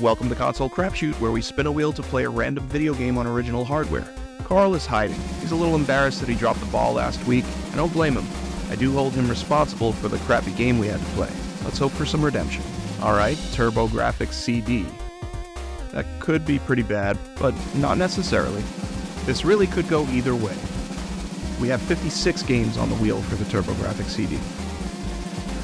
Welcome to Console Crapshoot, where we spin a wheel to play a random video game on original hardware. Carl is hiding. He's a little embarrassed that he dropped the ball last week. I don't blame him. I do hold him responsible for the crappy game we had to play. Let's hope for some redemption. Alright, TurboGrafx-CD. That could be pretty bad, but not necessarily. This really could go either way. We have 56 games on the wheel for the TurboGrafx-CD.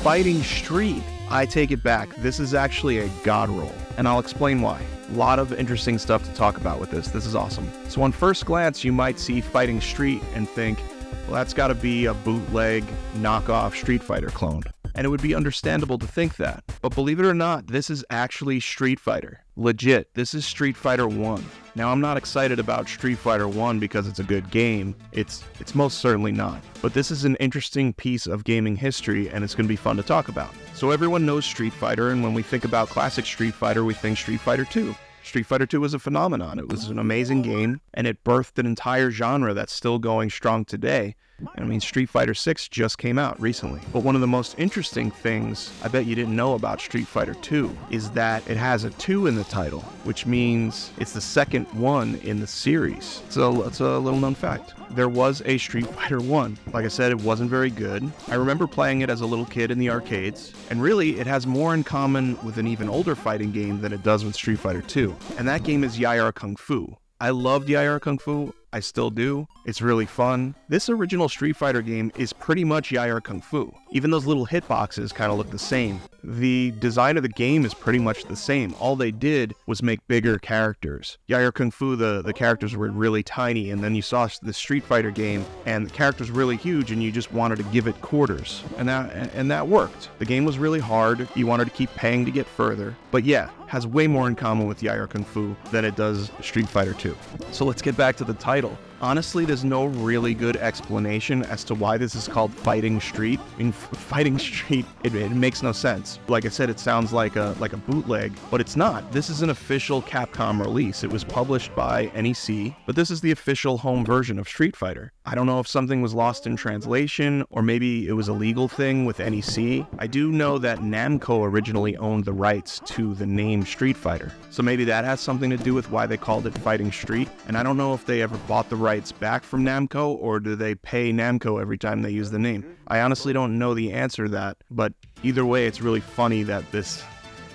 Fighting Street. I take it back. This is actually a god roll, and I'll explain why. A lot of interesting stuff to talk about with this. This is awesome. So on first glance, you might see Fighting Street and think, well, that's got to be a bootleg, knockoff Street Fighter clone. And it would be understandable to think that. But believe it or not, this is actually Street Fighter. Legit, this is Street Fighter 1. Now, I'm not excited about Street Fighter 1 because it's a good game. It's most certainly not. But this is an interesting piece of gaming history, and it's going to be fun to talk about. So everyone knows Street Fighter, and when we think about classic Street Fighter, we think Street Fighter 2. Street Fighter 2 was a phenomenon. It was an amazing game, and it birthed an entire genre that's still going strong today. I mean, Street Fighter 6 just came out recently. But one of the most interesting things I bet you didn't know about Street Fighter 2 is that it has a 2 in the title, which means it's the second one in the series. So it's a little known fact. There was a Street Fighter 1. Like I said, it wasn't very good. I remember playing it as a little kid in the arcades, and really, it has more in common with an even older fighting game than it does with Street Fighter 2. And that game is Yai Kung Fu. I loved Yai Kung Fu. I still do. It's really fun. This original Street Fighter game is pretty much Yai Kung Fu. Even those little hitboxes kind of look the same. The design of the game is pretty much the same. All they did was make bigger characters. Yai Kung Fu, the characters were really tiny, and then you saw the Street Fighter game, and the characters were really huge, and you just wanted to give it quarters. And that worked. The game was really hard. You wanted to keep paying to get further. But yeah, has way more in common with Yai Kung Fu than it does Street Fighter 2. So let's get back to the title. Honestly, there's no really good explanation as to why this is called Fighting Street. I mean, Fighting Street, it makes no sense. Like I said, it sounds like a bootleg, but it's not. This is an official Capcom release. It was published by NEC, but this is the official home version of Street Fighter. I don't know if something was lost in translation, or maybe it was a legal thing with NEC. I do know that Namco originally owned the rights to the name Street Fighter, so maybe that has something to do with why they called it Fighting Street. And I don't know if they ever bought the rights back from Namco, or do they pay Namco every time they use the name. I honestly don't know the answer to that, but either way, it's really funny that this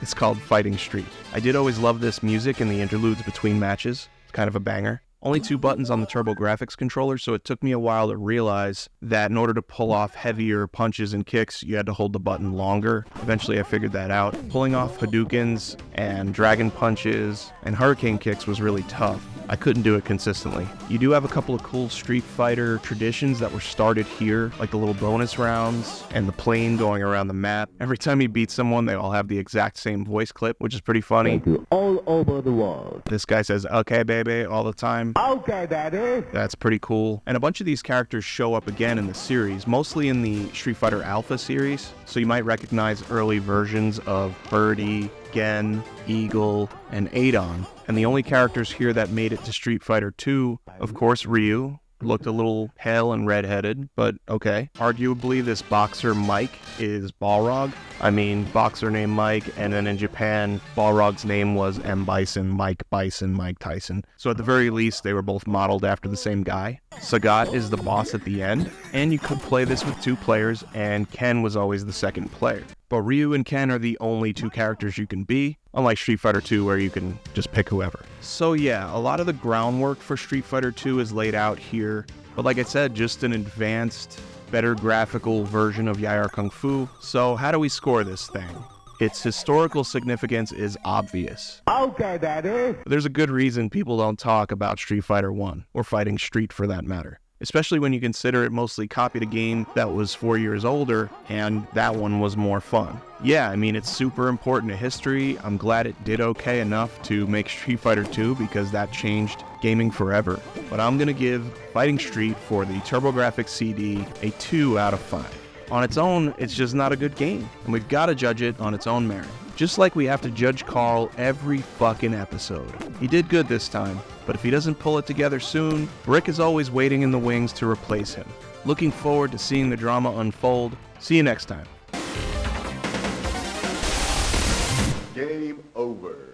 is called Fighting Street. I did always love this music and the interludes between matches. It's kind of a banger. Only 2 buttons on the TurboGrafx controller, so it took me a while to realize that in order to pull off heavier punches and kicks, you had to hold the button longer. Eventually I figured that out. Pulling off Hadoukens and dragon punches and hurricane kicks was really tough. I couldn't do it consistently. You do have a couple of cool Street Fighter traditions that were started here, like the little bonus rounds and the plane going around the map. Every time you beat someone, they all have the exact same voice clip, which is pretty funny. Thank you all over the world. This guy says, "Okay, baby," all the time. Okay, daddy. That's pretty cool. And a bunch of these characters show up again in the series, mostly in the Street Fighter Alpha series, so you might recognize early versions of Birdie, Gen, Eagle, and Adon. And the only characters here that made it to Street Fighter 2, of course, Ryu. Looked a little pale and redheaded, but okay. Arguably, this boxer Mike is Balrog. I mean, boxer named Mike, and then in Japan, Balrog's name was M. Bison, Mike Tyson. So at the very least, they were both modeled after the same guy. Sagat is the boss at the end, and you could play this with 2 players, and Ken was always the second player. But Ryu and Ken are the only 2 characters you can be, unlike Street Fighter 2 where you can just pick whoever. So yeah, a lot of the groundwork for Street Fighter 2 is laid out here, but like I said, just an advanced, better graphical version of Yai Kung Fu. So how do we score this thing? Its historical significance is obvious. Okay, daddy. There's a good reason people don't talk about Street Fighter 1, or Fighting Street for that matter. Especially when you consider it mostly copied a game that was 4 years older, and that one was more fun. Yeah, I mean, it's super important to history. I'm glad it did okay enough to make Street Fighter 2 because that changed gaming forever. But I'm gonna give Fighting Street for the TurboGrafx-CD a 2 out of 5. On its own, it's just not a good game, and we've got to judge it on its own merit. Just like we have to judge Carl every fucking episode. He did good this time, but if he doesn't pull it together soon, Brick is always waiting in the wings to replace him. Looking forward to seeing the drama unfold. See you next time. Game over.